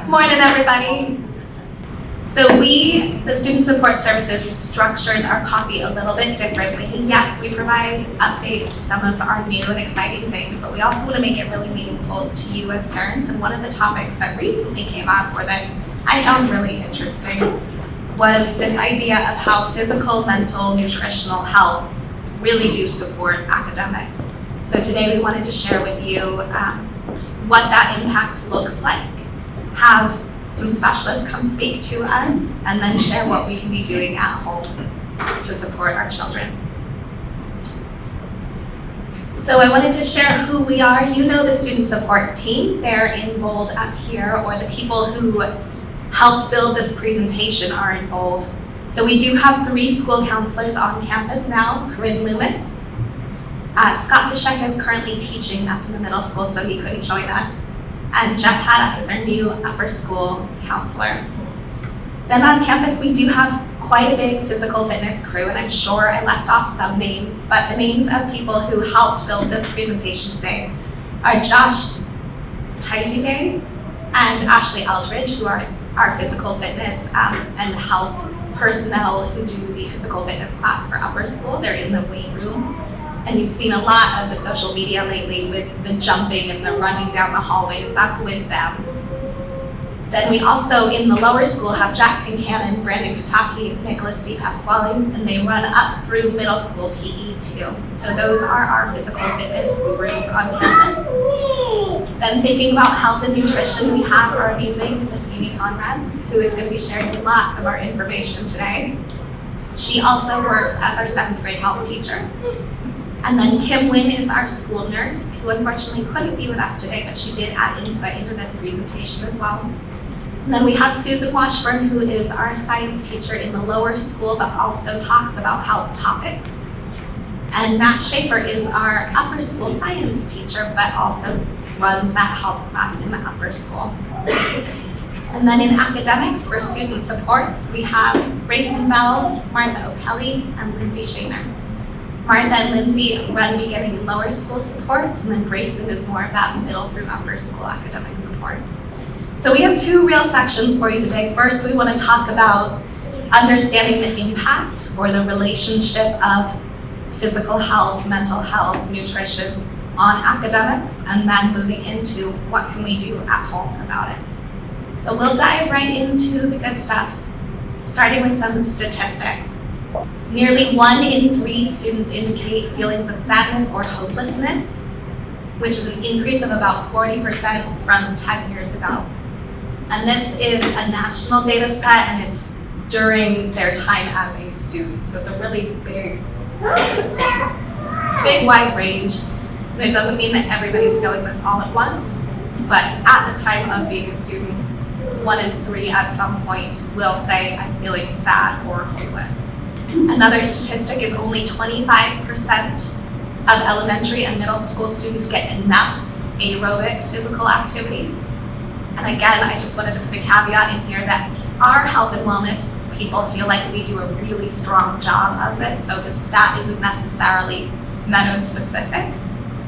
Morning, everybody. So we, the Student Support Services, structures our coffee a little bit differently. Yes, we provide updates to some of our new and exciting things, but we also want to make it really meaningful to you as parents. And one of the topics that recently came up, or that I found really interesting, was this idea of how physical, mental, nutritional health really do support academics. So today we wanted to share with you what that impact looks like, have some specialists come speak to us, and then share what we can be doing at home to support our children. So I wanted to share who we are. You know the student support team. They're in bold up here, or the people who helped build this presentation are in bold. So we do have 3 school counselors on campus now. Corinne Loomis. Scott Pacheco is currently teaching up in the middle school, so he couldn't join us. And Jeff Haddock is our new upper school counselor. Then on campus, we do have quite a big physical fitness crew, and I'm sure I left off some names, but the names of people who helped build this presentation today are Josh Taitige and Ashley Eldridge, who are our physical fitness and health personnel who do the physical fitness class for upper school. They're in the weight room. And you've seen a lot of the social media lately with the jumping and the running down the hallways. That's with them. Then we also, in the lower school, have Jack Kincannon, Brandon Kataki, Nicholas D. Pasquale, and they run up through middle school PE too. So those are our physical fitness gurus on campus. Then thinking about health and nutrition, we have our amazing Miss Amy Conrads, who is going to be sharing a lot of our information today. She also works as our 7th grade health teacher. And then Kim Wynn is our school nurse, who unfortunately couldn't be with us today, but she did add input into this presentation as well. And then we have Susan Washburn, who is our science teacher in the lower school, but also talks about health topics. And Matt Schaefer is our upper school science teacher, but also runs that health class in the upper school. And then in academics for student supports, we have Grayson Bell, Martha O'Kelly, and Lindsay Shaner. Martha and Lindsay run beginning and lower school supports, and then Grayson is more of that middle through upper school academic support. So we have 2 real sections for you today. First, we want to talk about understanding the impact or the relationship of physical health, mental health, nutrition on academics, and then moving into what can we do at home about it. So we'll dive right into the good stuff, starting with some statistics. Nearly 1 in 3 students indicate feelings of sadness or hopelessness, which is an increase of about 40% from 10 years ago. And this is a national data set, and it's during their time as a student. So it's a really big wide range. And it doesn't mean that everybody's feeling this all at once, but at the time of being a student, 1 in 3 at some point will say, I'm feeling sad or hopeless. Another statistic is only 25% of elementary and middle school students get enough aerobic physical activity. And again, I just wanted to put a caveat in here that our health and wellness people feel like we do a really strong job of this, so the stat isn't necessarily Meadows specific,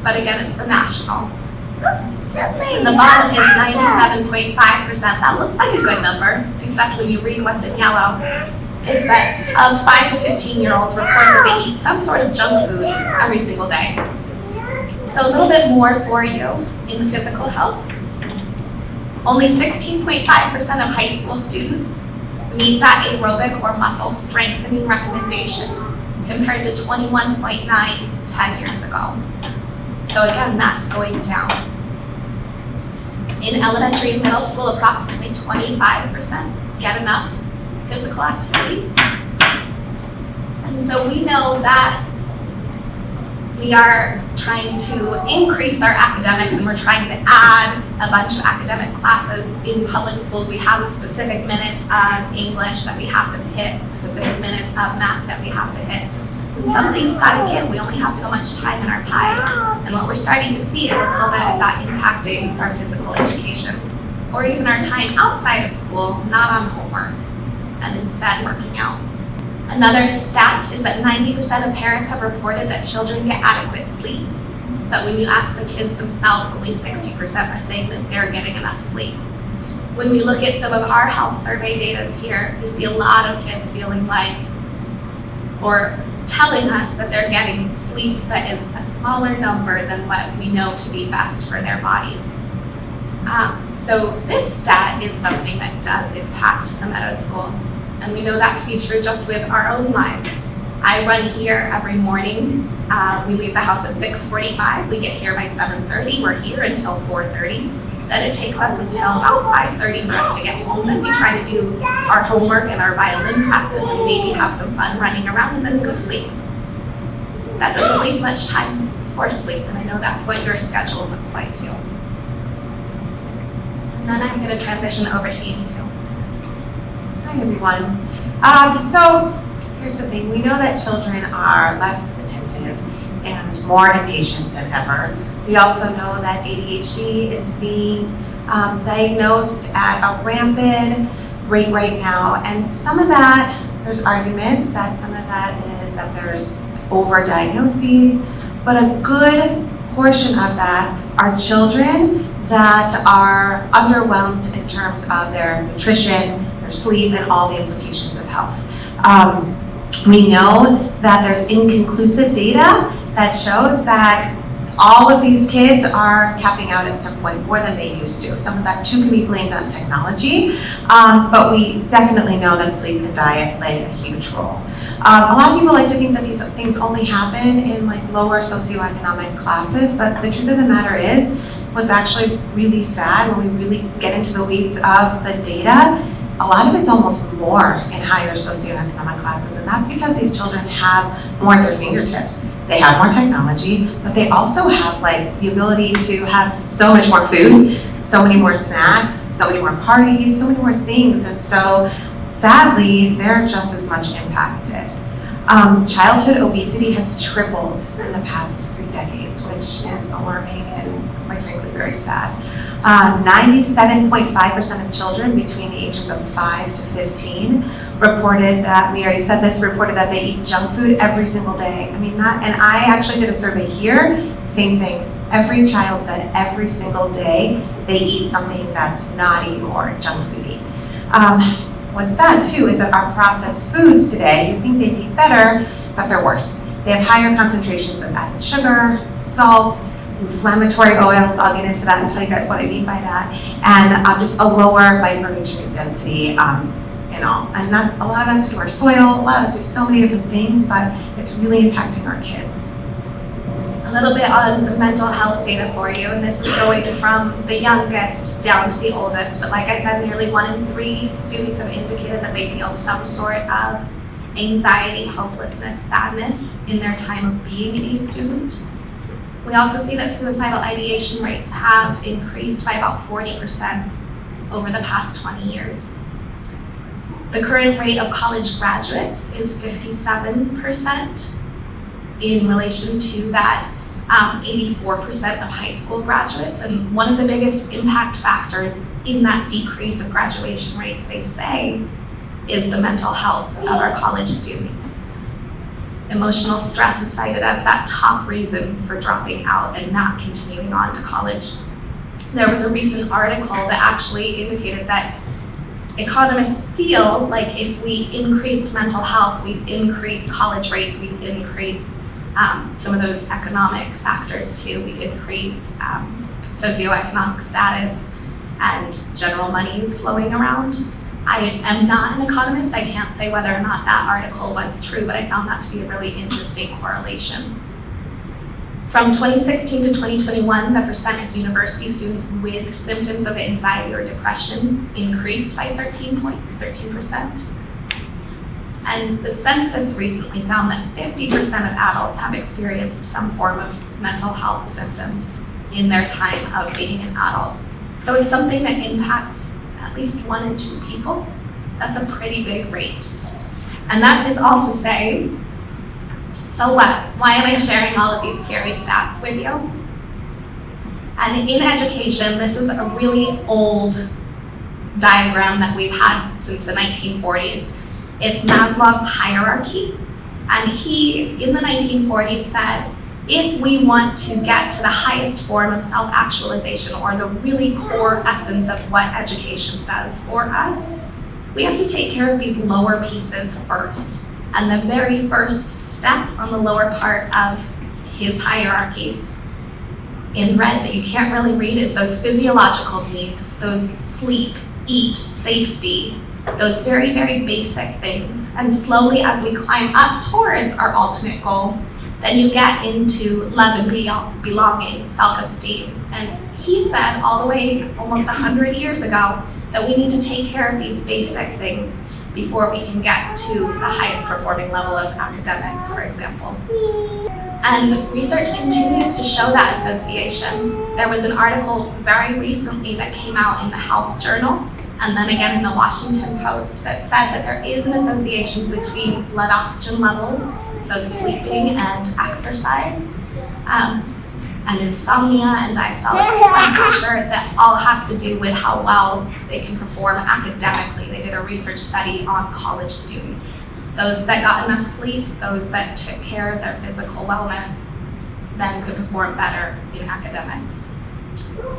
but again, it's the national. And the bottom is 97.5%. That looks like a good number, except when you read what's in yellow, is that of 5 to 15-year-olds report that they eat some sort of junk food every single day. So a little bit more for you in the physical health. Only 16.5% of high school students meet that aerobic or muscle strengthening recommendation, compared to 21.9 10 years ago. So again, that's going down. In elementary and middle school, approximately 25% get enough physical activity. And so we know that we are trying to increase our academics, and we're trying to add a bunch of academic classes. In public schools, we have specific minutes of English that we have to hit, specific minutes of math that we have to hit. And something's got to give. We only have so much time in our pie. And what we're starting to see is a little bit of that impacting our physical education, or even our time outside of school, not on homework, and instead working out. Another stat is that 90% of parents have reported that children get adequate sleep. But when you ask the kids themselves, only 60% are saying that they're getting enough sleep. When we look at some of our health survey data here, we see a lot of kids feeling like, or telling us that they're getting sleep that is a smaller number than what we know to be best for their bodies. So this stat is something that does impact the Meadows School. And we know that to be true just with our own lives. I run here every morning. We leave the house at 6:45. We get here by 7:30. We're here until 4:30. Then it takes us until about 5:30 for us to get home. Then we try to do our homework and our violin practice and maybe have some fun running around, and then we go to sleep. That doesn't leave much time for sleep, and I know that's what your schedule looks like too. And then I'm going to transition over to Amy too. Hi everyone. So here's the thing. We know that children are less attentive and more impatient than ever. We also know that ADHD is being diagnosed at a rampant rate right now. And some of that, there's arguments that some of that is that there's over-diagnoses, but a good portion of that are children that are underwhelmed in terms of their nutrition, their sleep, and all the implications of health. We know that there's inconclusive data that shows that all of these kids are tapping out at some point more than they used to. Some of that too can be blamed on technology, but we definitely know that sleep and diet play a huge role. A lot of people like to think that these things only happen in like lower socioeconomic classes, but the truth of the matter is, what's actually really sad when we really get into the weeds of the data, a lot of it's almost more in higher socioeconomic classes, and that's because these children have more at their fingertips. They have more technology, but they also have like the ability to have so much more food, so many more snacks, so many more parties, so many more things, and so sadly, they're just as much impacted. Childhood obesity has tripled in the past 3 decades, which is alarming and quite frankly very sad. 97.5% of children between the ages of 5 to 15 reported that, we already said this, reported that they eat junk food every single day. I mean that, and I actually did a survey here, same thing. Every child said every single day they eat something that's naughty or junk foody. What's sad too is that our processed foods today, you'd think they'd be better, but they're worse. They have higher concentrations of added sugar, salts, inflammatory oils, I'll get into that and tell you guys what I mean by that, and just a lower micronutrient density and all. And that, a lot of that's due to our soil, a lot of that's due to so many different things, but it's really impacting our kids. A little bit on some mental health data for you, and this is going from the youngest down to the oldest, but like I said, nearly 1 in 3 students have indicated that they feel some sort of anxiety, hopelessness, sadness in their time of being a student. We also see that suicidal ideation rates have increased by about 40% over the past 20 years. The current rate of college graduates is 57% in relation to that 84% of high school graduates. And one of the biggest impact factors in that decrease of graduation rates, they say, is the mental health of our college students. Emotional stress is cited as that top reason for dropping out and not continuing on to college. There was a recent article that actually indicated that economists feel like if we increased mental health, we'd increase college rates, we'd increase some of those economic factors too. We'd increase socioeconomic status and general monies flowing around. I am not an economist. I can't say whether or not that article was true, but I found that to be a really interesting correlation. From 2016 to 2021, the percent of university students with symptoms of anxiety or depression increased by 13 points, 13%. And the census recently found that 50% of adults have experienced some form of mental health symptoms in their time of being an adult. So it's something that impacts at least 1 in 2 people. That's a pretty big rate. And that is all to say, so what? Why am I sharing all of these scary stats with you? And in education, this is a really old diagram that we've had since the 1940s. It's Maslow's hierarchy. And he, in the 1940s, said if we want to get to the highest form of self-actualization, or the really core essence of what education does for us, we have to take care of these lower pieces first. And the very first step on the lower part of his hierarchy, in red that you can't really read, is those physiological needs, those sleep, eat, safety, those very, very basic things. And slowly, as we climb up towards our ultimate goal, then you get into love and belonging, self-esteem. And he said all the way almost 100 years ago that we need to take care of these basic things before we can get to the highest performing level of academics, for example. And research continues to show that association. There was an article very recently that came out in the Health Journal, and then again in the Washington Post, that said that there is an association between blood oxygen levels, so sleeping and exercise, and insomnia and diastolic blood pressure. That all has to do with how well they can perform academically. They did a research study on college students. Those that got enough sleep, those that took care of their physical wellness, then could perform better in academics.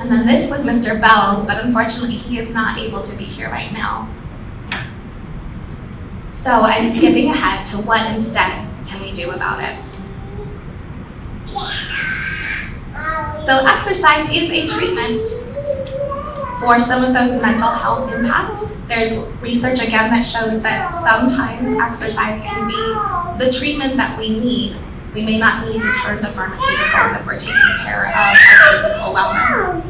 And then this was Mr. Bell's, but unfortunately he is not able to be here right now. So I'm skipping ahead to what instead can we do about it. So exercise is a treatment for some of those mental health impacts. There's research again that shows that sometimes exercise can be the treatment that we need. We may not need to turn to pharmaceuticals if we're taking care of our physical wellness.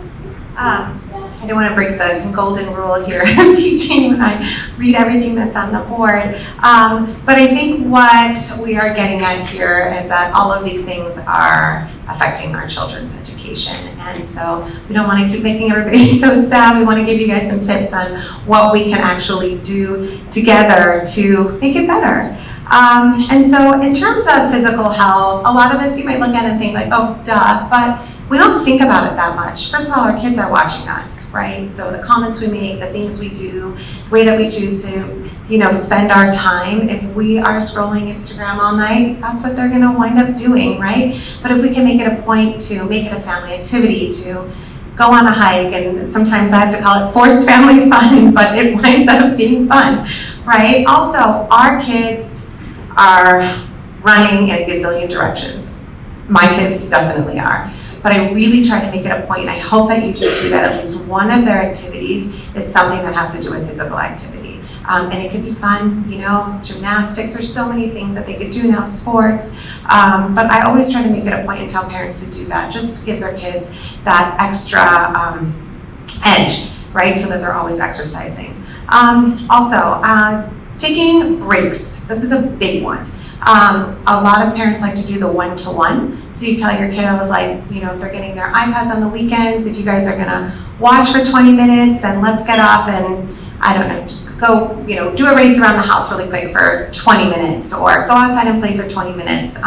I don't want to break the golden rule here of teaching when I read everything that's on the board. But I think what we are getting at here is that all of these things are affecting our children's education. And so we don't want to keep making everybody so sad. We want to give you guys some tips on what we can actually do together to make it better. And so in terms of physical health, a lot of this you might look at and think like, oh, duh, but we don't think about it that much. First of all, our kids are watching us, right? So the comments we make, the things we do, the way that we choose to, spend our time. If we are scrolling Instagram all night, that's what they're gonna wind up doing, right? But if we can make it a point to make it a family activity, to go on a hike, and sometimes I have to call it forced family fun, but it winds up being fun, right? Also, our kids are running in a gazillion directions. My kids definitely are. But I really try to make it a point, and I hope that you do too, that at least one of their activities is something that has to do with physical activity. And it could be fun, gymnastics. There's so many things that they could do now, sports. But I always try to make it a point and tell parents to do that, just to give their kids that extra edge, right, so that they're always exercising. Also, taking breaks. This is a big one. A lot of parents like to do the one-to-one. So you tell your kiddos, like, if they're getting their iPads on the weekends, if you guys are gonna watch for 20 minutes, then let's get off and, I don't know, go, do a race around the house really quick for 20 minutes, or go outside and play for 20 minutes.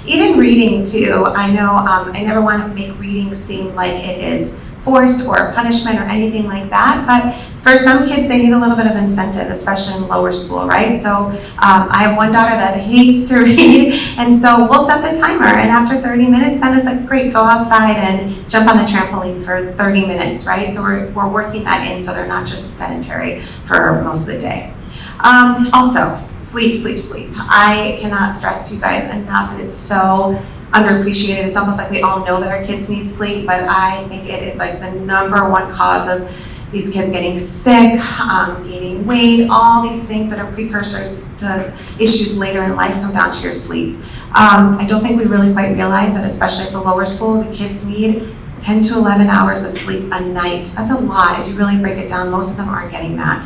Even reading too, I know I never want to make reading seem like it is forced or a punishment or anything like that, but for some kids they need a little bit of incentive, especially in lower school, right? So I have one daughter that hates to read, and so we'll set the timer, and after 30 minutes then it's like, great, go outside and jump on the trampoline for 30 minutes, right? So we're working that in so they're not just sedentary for most of the day. Also, sleep. I cannot stress to you guys enough, and it's so underappreciated. It's almost like we all know that our kids need sleep, but I think it is like the #1 cause of these kids getting sick, gaining weight, all these things that are precursors to issues later in life come down to your sleep. I don't think we really quite realize that, especially at the lower school, the kids need 10 to 11 hours of sleep a night. That's a lot. If you really break it down, most of them aren't getting that.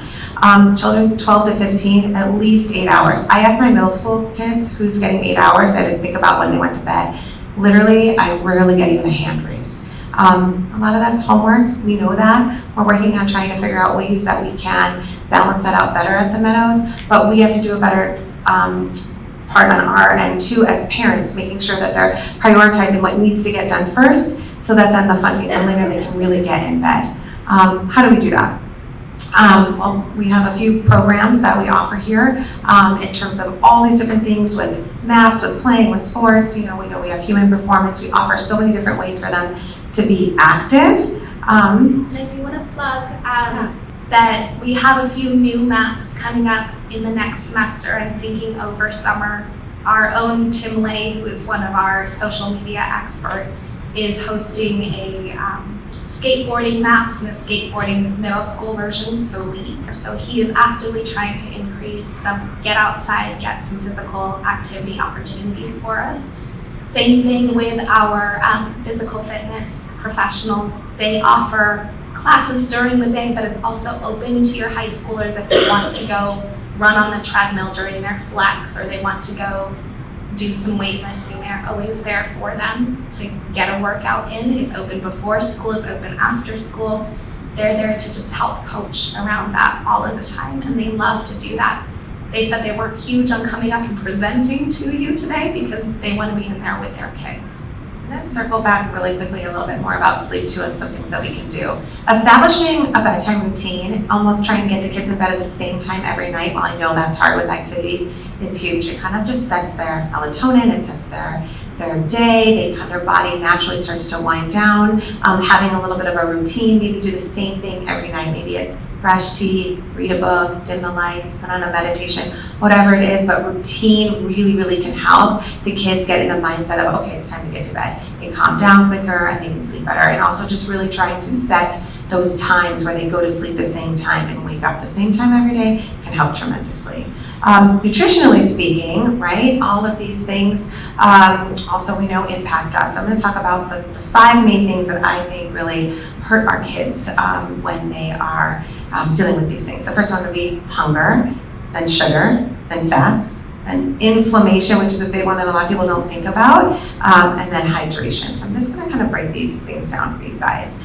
Children 12 to 15, at least 8 hours. I asked my middle school kids who's getting 8 hours. I didn't think about when they went to bed. Literally, I rarely get even a hand raised. A lot of that's homework. We know that. We're working on trying to figure out ways that we can balance that out better at the Meadows, but we have to do a better part on our end too as parents, making sure that they're prioritizing what needs to get done first, so that then the fun can come later, they can really get in bed. How do we do that? Well, we have a few programs that we offer here in terms of all these different things with maps, with playing, with sports. You know we have human performance. We offer so many different ways for them to be active. And I do want to plug that we have a few new maps coming up in the next semester and thinking over summer. Our own Tim Lay, who is one of our social media experts, is hosting a skateboarding maps and a skateboarding middle school version, so LEAP. So he is actively trying to increase some get outside, get some physical activity opportunities for us. Same thing with our physical fitness professionals. They offer classes during the day, but it's also open to your high schoolers if they want to go run on the treadmill during their flex, or they want to go do some weightlifting. They're always there for them to get a workout in. It's open before school, it's open after school. They're there to just help coach around that all of the time, and they love to do that. They said they weren't huge on coming up and presenting to you today because they want to be in there with their kids. I'm going to circle back really quickly a little bit more about sleep too and some things that we can do. Establishing a bedtime routine, almost trying to get the kids in bed at the same time every night, while I know that's hard with activities, is huge. It kind of just sets their melatonin, it sets their day, their body naturally starts to wind down. Having a little bit of a routine, maybe do the same thing every night. Maybe it's brush teeth, read a book, dim the lights, put on a meditation, whatever it is, but routine really, really can help the kids get in the mindset of, okay, it's time to get to bed. They calm down quicker and they can sleep better. And also just really trying to set those times where they go to sleep the same time and wake up the same time every day can help tremendously. Nutritionally speaking, right, all of these things also we know impact us. So I'm going to talk about the 5 main things that I think really hurt our kids when they are dealing with these things. The first one would be hunger, then sugar, then fats, then inflammation, which is a big one that a lot of people don't think about, and then hydration. So I'm just going to kind of break these things down for you guys.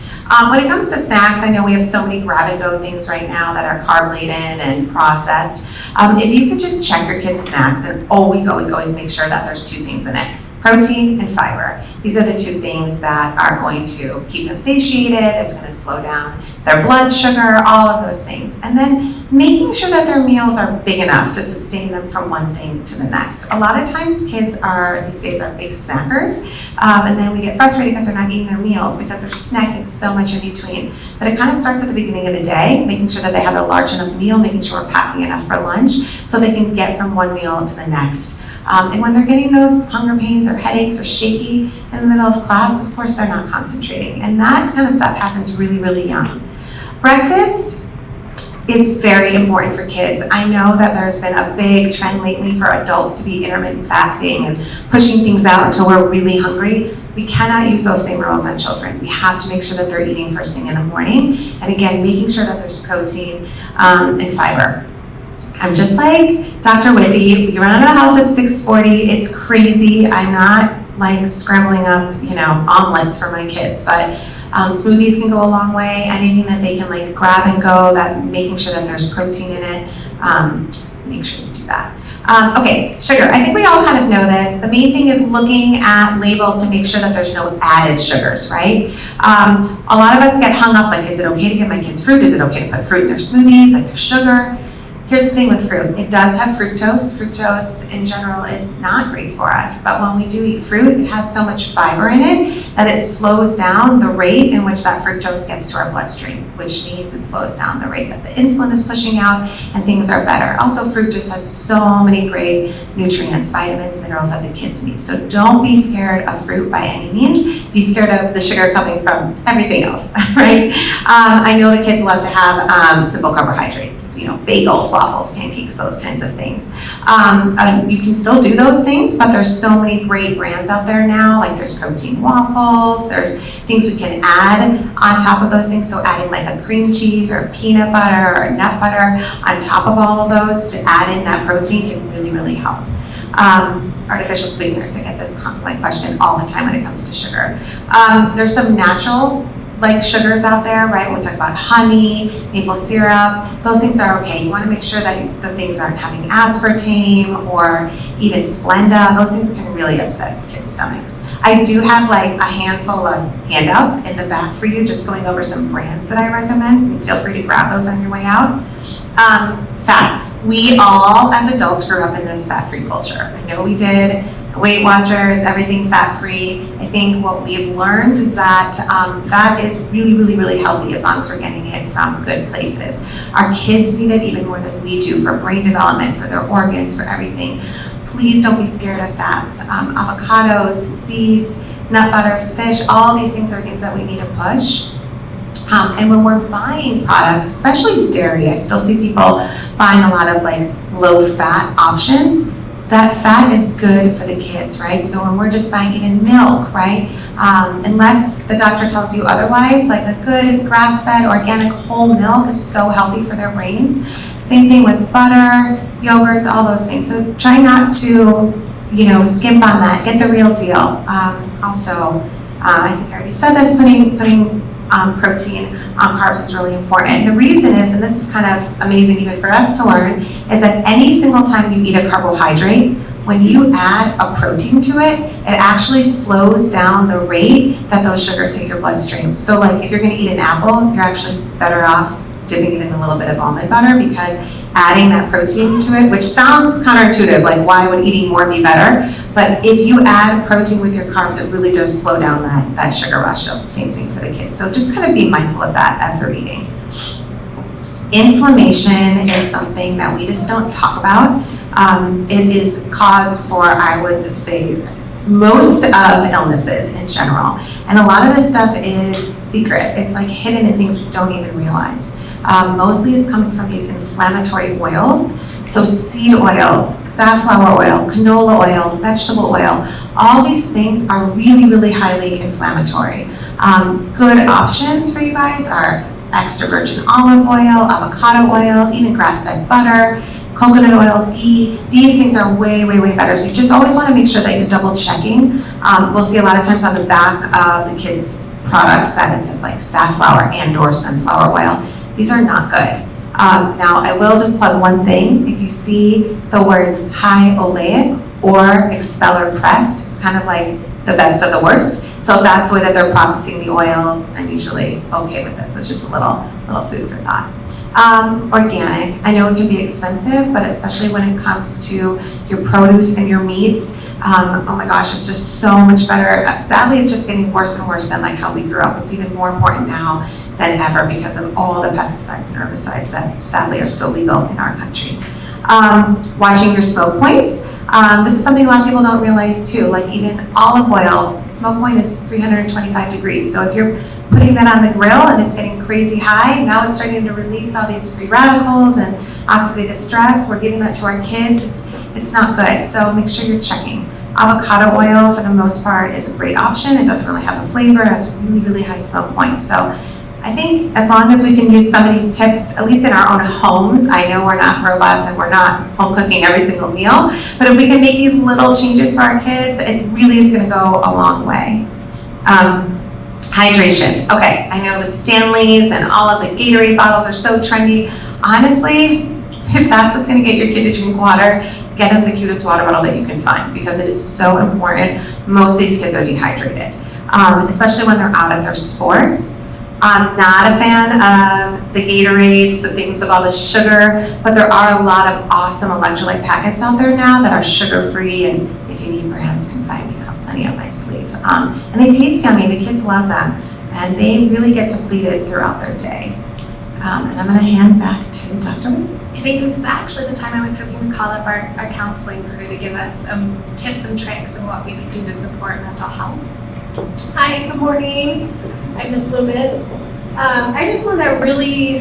When it comes to snacks, I know we have so many grab-and-go things right now that are carb-laden and processed. If you could just check your kids' snacks and always, always, always make sure that there's 2 things in it. Protein and fiber. These are the 2 things that are going to keep them satiated, it's going to slow down their blood sugar, all of those things. And then making sure that their meals are big enough to sustain them from one thing to the next. A lot of times kids these days are big snackers, and then we get frustrated because they're not eating their meals because they're snacking so much in between. But it kind of starts at the beginning of the day, making sure that they have a large enough meal, making sure we're packing enough for lunch so they can get from one meal to the next. And when they're getting those hunger pains or headaches or shaky in the middle of class, of course they're not concentrating. And that kind of stuff happens really, really young. Breakfast is very important for kids. I know that there's been a big trend lately for adults to be intermittent fasting and pushing things out until we're really hungry. We cannot use those same rules on children. We have to make sure that they're eating first thing in the morning. And again, making sure that there's protein and fiber. I'm just like Dr. Withey. We run out of the house at 6:40. It's crazy. I'm not like scrambling up, omelets for my kids, but smoothies can go a long way. Anything that they can like grab and go, that making sure that there's protein in it, make sure you do that. Okay, sugar. I think we all kind of know this. The main thing is looking at labels to make sure that there's no added sugars, right? A lot of us get hung up like, is it okay to give my kids fruit? Is it okay to put fruit in their smoothies? Like there's sugar. Here's the thing with fruit. It does have fructose. Fructose in general is not great for us, but when we do eat fruit, it has so much fiber in it that it slows down the rate in which that fructose gets to our bloodstream, which means it slows down the rate that the insulin is pushing out and things are better. Also, fruit just has so many great nutrients, vitamins, minerals that the kids need. So don't be scared of fruit by any means. Be scared of the sugar coming from everything else, right? I know the kids love to have simple carbohydrates, bagels, waffles, pancakes, those kinds of things. You can still do those things, but there's so many great brands out there now, like there's protein waffles, there's things we can add on top of those things, so adding like a cream cheese or a peanut butter or a nut butter on top of all of those to add in that protein can really, really help. Artificial sweeteners, I get this question all the time when it comes to sugar. There's some natural like sugars out there, right? When we talk about honey, maple syrup, those things are okay. You want to make sure that the things aren't having aspartame or even Splenda. Those things can really upset kids' stomachs. I do have like a handful of handouts in the back for you, just going over some brands that I recommend. And feel free to grab those on your way out. Fats. We all, as adults, grew up in this fat-free culture. I know we did. Weight Watchers, everything fat-free. I think what we've learned is that fat is really, really, really healthy as long as we're getting it from good places. Our kids need it even more than we do for brain development, for their organs, for everything. Please don't be scared of fats. Avocados, seeds, nut butters, fish, all these things are things that we need to push. And when we're buying products, especially dairy, I still see people buying a lot of like low-fat options. That fat is good for the kids, right? So when we're just buying even milk, right? Unless the doctor tells you otherwise, like a good grass-fed organic whole milk is so healthy for their brains. Same thing with butter, yogurts, all those things. So try not to, skimp on that. Get the real deal. Also, I think I already said this, putting protein on carbs is really important. And the reason is, and this is kind of amazing even for us to learn, is that any single time you eat a carbohydrate, when you add a protein to it, it actually slows down the rate that those sugars hit your bloodstream. So like if you're gonna eat an apple, you're actually better off dipping it in a little bit of almond butter, because adding that protein to it, which sounds counterintuitive, like why would eating more be better? But if you add protein with your carbs, it really does slow down that sugar rush. So same thing for the kids. So just kind of be mindful of that as they're eating. Inflammation is something that we just don't talk about. It is cause for, I would say, most of illnesses in general. And a lot of this stuff is secret. It's like hidden in things we don't even realize. Mostly it's coming from these inflammatory oils. So seed oils, safflower oil, canola oil, vegetable oil, all these things are really, really highly inflammatory. Good options for you guys are extra virgin olive oil, avocado oil, even grass-fed butter, coconut oil, ghee. These things are way, way, way better. So you just always want to make sure that you're double checking. We'll see a lot of times on the back of the kids' products that it says like safflower and or sunflower oil. These are not good. Now, I will just plug one thing. If you see the words high oleic or expeller pressed, it's kind of like the best of the worst. So if that's the way that they're processing the oils, I'm usually okay with it. So it's just a little food for thought. Organic, I know it can be expensive, but especially when it comes to your produce and your meats, oh my gosh, it's just so much better. Sadly, it's just getting worse and worse than like how we grew up. It's even more important now than ever because of all the pesticides and herbicides that sadly are still legal in our country. Watching your smoke points. This is something a lot of people don't realize too, like even olive oil, smoke point is 325 degrees. So if you're putting that on the grill and it's getting crazy high, now it's starting to release all these free radicals and oxidative stress. We're giving that to our kids. It's not good. So make sure you're checking. Avocado oil, for the most part, is a great option. It doesn't really have a flavor. It has really, really high smoke point. So I think as long as we can use some of these tips, at least in our own homes, I know we're not robots and we're not home cooking every single meal, but if we can make these little changes for our kids, it really is going to go a long way. Hydration. Okay, I know the Stanleys and all of the Gatorade bottles are so trendy. Honestly, if that's what's going to get your kid to drink water, get them the cutest water bottle that you can find, because it is so important. Most of these kids are dehydrated, especially when they're out at their sports. I'm not a fan of the Gatorades, the things with all the sugar, but there are a lot of awesome electrolyte packets out there now that are sugar-free, and if you need brands, can find me. I have plenty up my sleeve. And they taste yummy. The kids love them, and they really get depleted throughout their day. And I'm going to hand back to Dr. Withey. I think this is actually the time I was hoping to call up our counseling crew to give us some tips and tricks on what we could do to support mental health. Hi, good morning. I'm Miss Loomis. I just want to really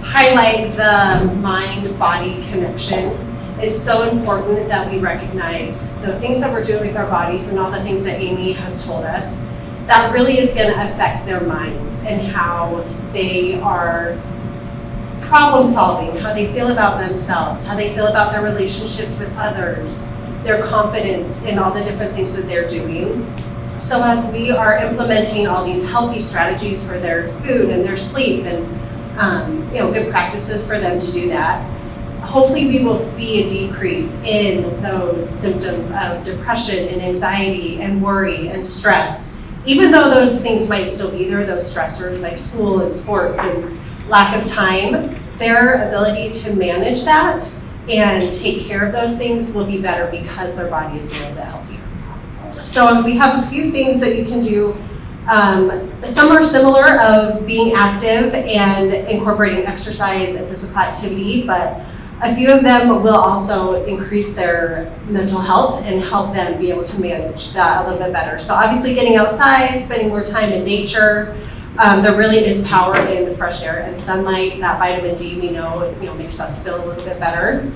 highlight the mind-body connection. It's so important that we recognize the things that we're doing with our bodies and all the things that Amy has told us. That really is going to affect their minds and how they are problem solving, how they feel about themselves, how they feel about their relationships with others, their confidence in all the different things that they're doing. So as we are implementing all these healthy strategies for their food and their sleep and good practices for them to do that, hopefully we will see a decrease in those symptoms of depression and anxiety and worry and stress. Even though those things might still be there, those stressors like school and sports and lack of time, their ability to manage that and take care of those things will be better because their body is a little bit healthier. So we have a few things that you can do. Some are similar of being active and incorporating exercise and physical activity, but a few of them will also increase their mental health and help them be able to manage that a little bit better. So obviously getting outside, spending more time in nature. There really is power in fresh air and sunlight. That vitamin D we know makes us feel a little bit better.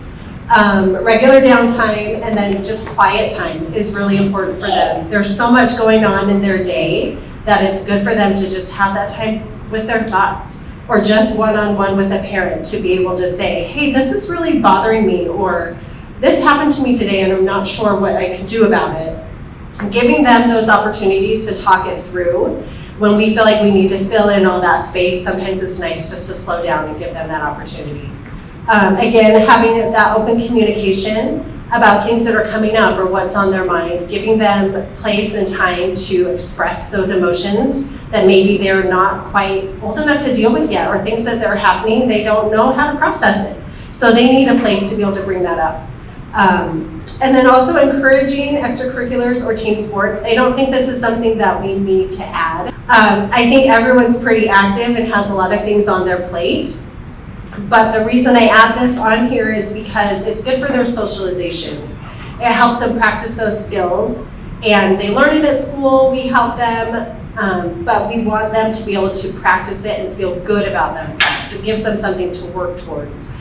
Regular downtime and then just quiet time is really important for them. There's so much going on in their day that it's good for them to just have that time with their thoughts, or just one-on-one with a parent to be able to say, hey, this is really bothering me, or this happened to me today and I'm not sure what I can do about it. And giving them those opportunities to talk it through. When we feel like we need to fill in all that space, sometimes it's nice just to slow down and give them that opportunity. Again, having that open communication about things that are coming up or what's on their mind, giving them place and time to express those emotions that maybe they're not quite old enough to deal with yet, or things that are happening, they don't know how to process it. So they need a place to be able to bring that up. And then also encouraging extracurriculars or team sports. I don't think this is something that we need to add. I think everyone's pretty active and has a lot of things on their plate. But the reason I add this on here is because it's good for their socialization. It helps them practice those skills, and they learn it at school, we help them, but we want them to be able to practice it and feel good about themselves. It gives them something to work towards.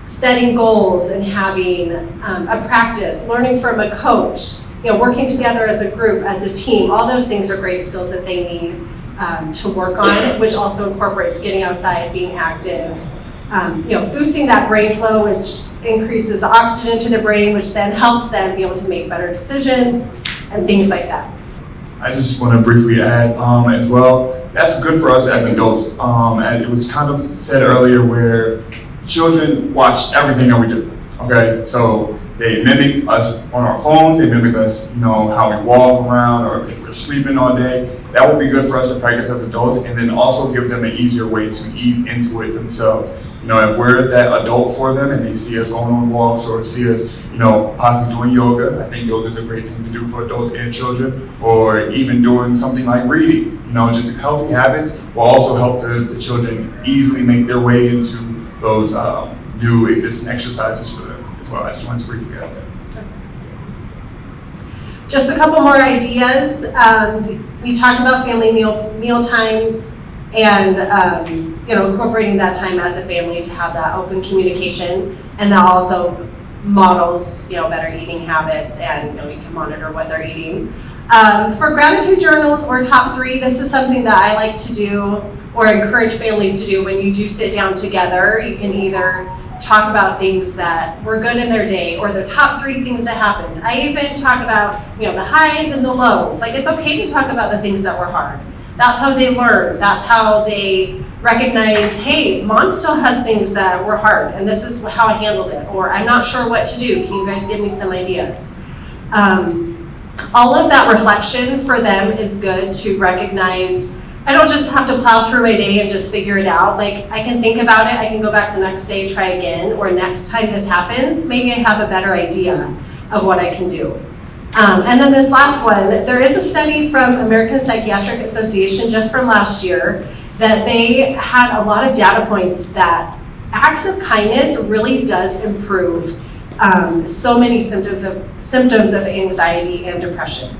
Setting goals and having a practice, learning from a coach, working together as a group, as a team, all those things are great skills that they need to work on, which also incorporates getting outside, being active, boosting that brain flow, which increases the oxygen to the brain, which then helps them be able to make better decisions and things like that. I just want to briefly add as well, that's good for us as adults. As it was kind of said earlier, where children watch everything that we do, okay? So they mimic us on our phones, they mimic us, how we walk around, or if we're sleeping all day. That would be good for us to practice as adults, and then also give them an easier way to ease into it themselves. If we're that adult for them and they see us going on walks or see us, possibly doing yoga, I think yoga is a great thing to do for adults and children, or even doing something like reading, just healthy habits will also help the children easily make their way into those new existing exercises for them as well. I just wanted to briefly add that. Just a couple more ideas. We talked about family meal times and incorporating that time as a family to have that open communication, and that also models better eating habits, and you can monitor what they're eating. For gratitude journals or top 3, this is something that I like to do or encourage families to do. When you do sit down together, you can either talk about things that were good in their day or the top 3 things that happened. I even talk about the highs and the lows. Like, it's okay to talk about the things that were hard. That's how they learn. That's how they recognize, hey, mom still has things that were hard, and this is how I handled it, or I'm not sure what to do. Can you guys give me some ideas? All of that reflection for them is good to recognize. I don't just have to plow through my day and just figure it out. Like, I can think about it, I can go back the next day, try again, or next time this happens, maybe I have a better idea of what I can do. And then this last one, there is a study from American Psychiatric Association just from last year that they had a lot of data points that acts of kindness really does improve so many symptoms of anxiety and depression.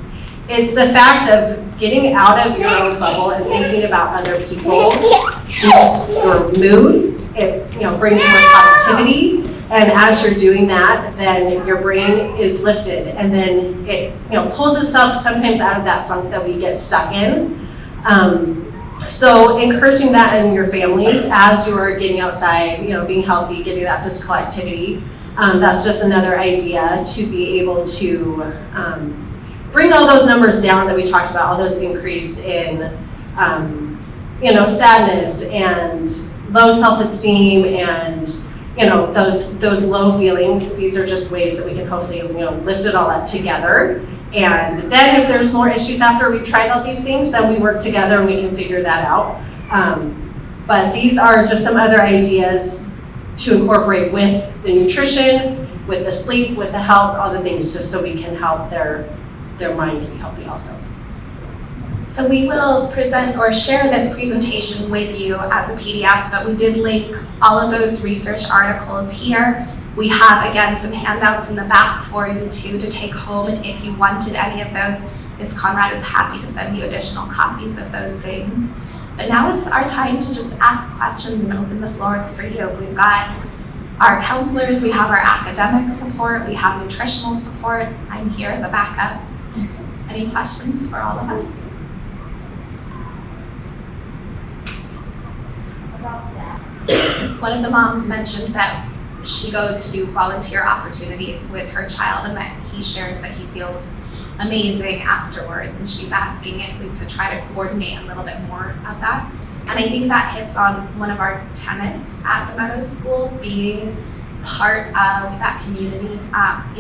It's the fact of getting out of your own bubble and thinking about other people boosts your mood. It brings more positivity, and as you're doing that, then your brain is lifted, and then it pulls itself sometimes out of that funk that we get stuck in. So encouraging that in your families as you are getting outside, being healthy, getting that physical activity. That's just another idea to be able to bring all those numbers down that we talked about, all those increase in sadness and low self-esteem and those low feelings. These are just ways that we can hopefully lift it all up together. And then if there's more issues after we've tried all these things, then we work together and we can figure that out. But these are just some other ideas to incorporate with the nutrition, with the sleep, with the health, all the things, just so we can help their mind to be healthy also. So we will present or share this presentation with you as a PDF, but we did link all of those research articles here. We have, again, some handouts in the back for you too to take home, and if you wanted any of those, Ms. Conrad is happy to send you additional copies of those things. But now it's our time to just ask questions and open the floor for you. We've got our counselors, we have our academic support, we have nutritional support. I'm here as a backup. Any questions for all of us? One of the moms mentioned that she goes to do volunteer opportunities with her child and that he shares that he feels amazing afterwards, and she's asking if we could try to coordinate a little bit more of that. And I think that hits on one of our tenets at the Meadows School, being part of that community.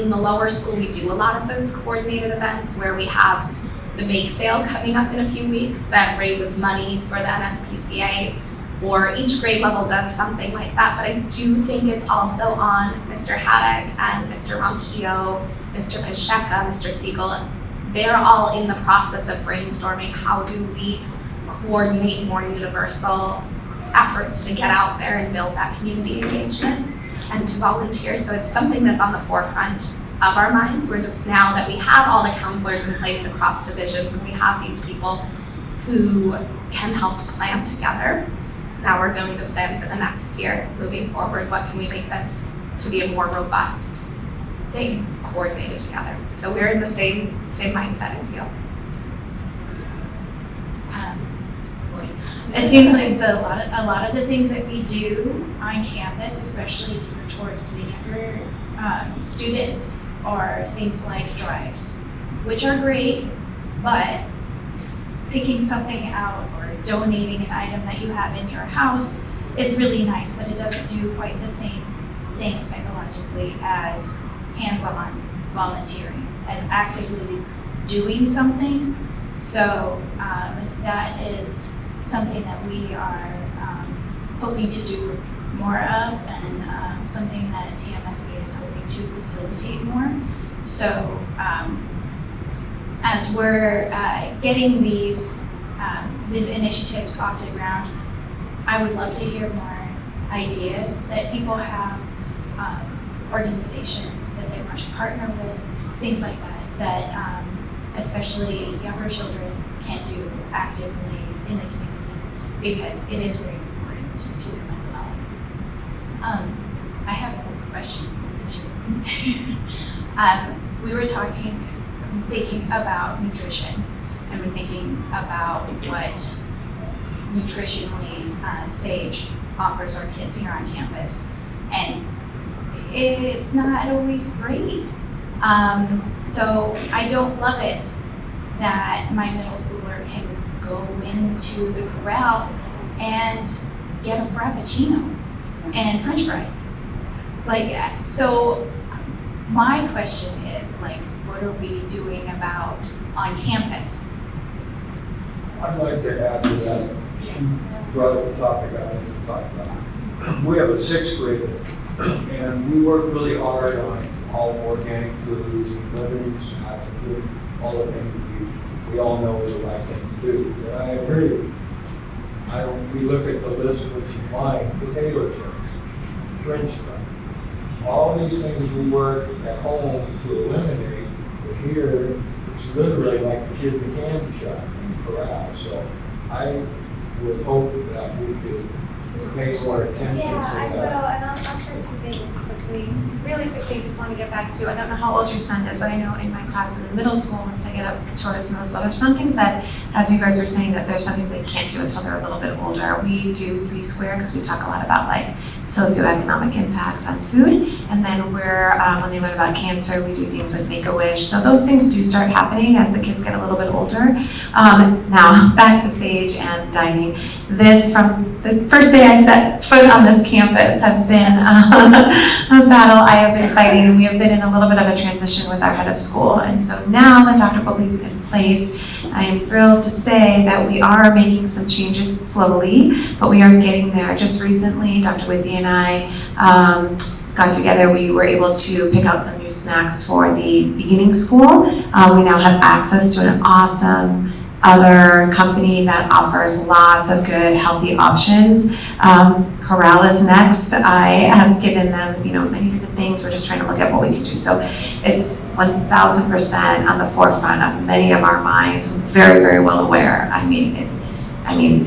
In the lower school, we do a lot of those coordinated events where we have the bake sale coming up in a few weeks that raises money for the MSPCA, or each grade level does something like that. But I do think it's also on Mr. Haddock and Mr. Ronquillo, Mr. Pacheca, Mr. Siegel. They're all in the process of brainstorming how do we coordinate more universal efforts to get out there and build that community engagement and to volunteer. So it's something that's on the forefront of our minds. We're just, now that we have all the counselors in place across divisions and we have these people who can help to plan together, now we're going to plan for the next year. Moving forward, what can we make this to be a more robust thing, coordinated together? So we're in the same mindset as you. It seems like a lot of the things that we do on campus, especially geared towards the younger students, are things like drives, which are great, but picking something out or donating an item that you have in your house is really nice, but it doesn't do quite the same thing psychologically as hands-on volunteering, as actively doing something. So that is something that we are hoping to do more of, and something that TMSB is hoping to facilitate more. So as we're getting these initiatives off the ground, I would love to hear more ideas that people have, organizations that they want to partner with, things like that especially younger children can do actively in the community, because it is very important to their mental health. I have another question. We were thinking about nutrition, and we're thinking about what nutritionally Sage offers our kids here on campus, and it's not always great. So I don't love it that my middle schooler can go into the corral and get a Frappuccino and French fries. So my question is, what are we doing about on campus? I'd like to add to that. You brought up the topic I wanted to talk about. We have a 6th grader, and we work really hard on all organic foods and litters, not to do all the things we all know is the right thing to do. But I agree. We look at the list of what you like: potato chips, French fries, all these things we work at home to eliminate. But here, it's literally like the kid in the candy shop in the corral. So I would hope that we could pay more attention Yeah, to I will, that. and I'll share two things quickly. Really quickly, just want to get back to, I don't know how old your son is, but I know in my class in the middle school, once they get up towards middle school, there's some things that, as you guys were saying, that there's some things they can't do until they're a little bit older. We do 3 Square because we talk a lot about like socioeconomic impacts on food, and then when they learn about cancer, we do things with Make-A-Wish. So those things do start happening as the kids get a little bit older. Now, back to Sage and dining. This, from the first day I set foot on this campus, has been a battle I have been fighting, and we have been in a little bit of a transition with our head of school. And so now that Dr. Bowley's in place, I am thrilled to say that we are making some changes slowly, but we are getting there. Just recently, Dr. Withey and I got together. We were able to pick out some new snacks for the beginning school. We now have access to an awesome other company that offers lots of good healthy options. Corral is next. I have given them, many different things. We're just trying to look at what we can do. So it's 1,000% on the forefront of many of our minds. I'm very, very well aware. I mean,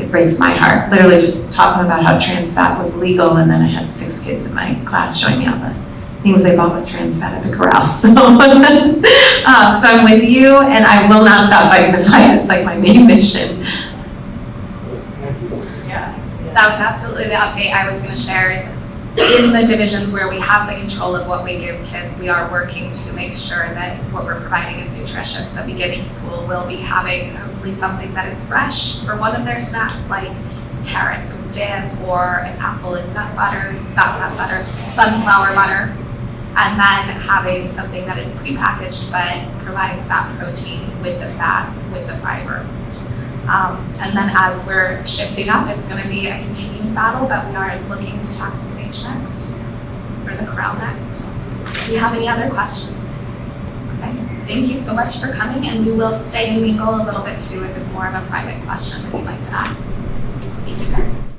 it breaks my heart. Literally just talking about how trans fat was legal, and then I had 6 kids in my class showing me all the things they bought with trans fat at the corral. So, so I'm with you, and I will not stop fighting the fight. It's like my main mission. Thank you. That was absolutely the update I was going to share. Is in the divisions where we have the control of what we give kids, we are working to make sure that what we're providing is nutritious. So beginning school will be having hopefully something that is fresh for one of their snacks, like carrots and dip, or an apple and sunflower butter, and then having something that is prepackaged but provides that protein with the fat, with the fiber. And then as we're shifting up, it's going to be a continued battle, but we are looking to tackle Sage next, or the corral next. Do you have any other questions? Okay. Thank you so much for coming, and we will stay and mingle a little bit too if it's more of a private question that you'd like to ask. Thank you guys.